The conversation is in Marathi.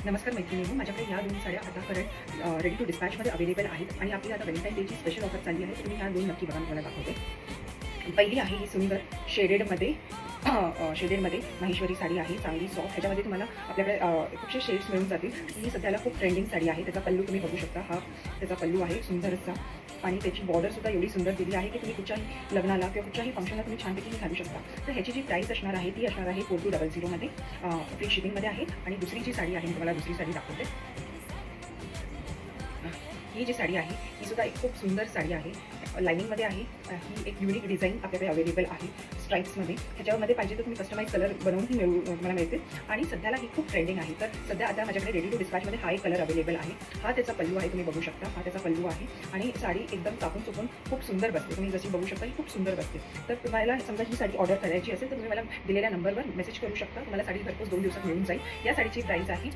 नमस्कार मैत्रिणींनो, माझ्याकडे या 2 साड्या आता करंट रेडी टू डिस्पॅचमध्ये अवेलेबल आहेत आणि आपली आता व्हॅलेंटाईन डेची स्पेशल ऑफर चालली आहे. तुम्ही ह्या 2 नक्की बघा, मी तुम्हाला दाखवते. पहिली आहे ही सुंदर शेडेडमध्ये माहेश्वरी साडी आहे, चांगली सॉफ्ट. ह्याच्यामध्ये तुम्हाला आपल्याकडे खूपसे शेड्स मिळून जातील. ही सध्याला खूप ट्रेंडिंग साडी आहे. त्याचा पल्लू तुम्ही बघू शकता. हा त्याचा पल्लू आहे सुंदर असा आणि त्याची बॉर्डरसुद्धा एवढी सुंदर दिली आहे की तुम्ही कुठच्याही लग्नाला किंवा कुठच्याही फंक्शनला तुम्ही छानपैकी घालू शकता. तर ह्याची जी प्राईस असणार आहे ती असणार आहे 4200 फ्री शिपिंगमध्ये आहे. आणि दुसरी जी साडी आहे, मी तुम्हाला दुसरी साडी दाखवते. ही जी साडी आहे ही सुद्धा एक खूप सुंदर साडी आहे, लाइनिंगमध्ये आहे. ही एक युनिक डिझाईन आपल्याकडे अवेलेबल आहे स्ट्राईप्समध्ये. ह्याच्यामध्ये पाहिजे तर तुम्ही कस्टमाइज कलर बनवूनही तुम्हाला मिळते. आणि सध्याला ही खूप ट्रेंडिंग आहे. तर सध्या आता माझ्याकडे रेडी टू डिस्पॅचमध्ये हा एक कलर अवेलेबल आहे. हा त्याचा पल्लू आहे, तुम्ही बघू शकता. हा त्याचा पल्लू आहे आणि साडी एकदम चापून चुकून खूप सुंदर बसते. तुम्ही जशी बघू शकता ही खूप सुंदर बसते. तर तुम्हाला समजा ही साडी ऑर्डर करायची असेल तर तुम्ही मला दिलेल्या नंबरवर मेसेज करू शकता. तुम्हाला साडी घरपोच 2 दिवसात मिळून जाईल. या साडीची प्राईस आहे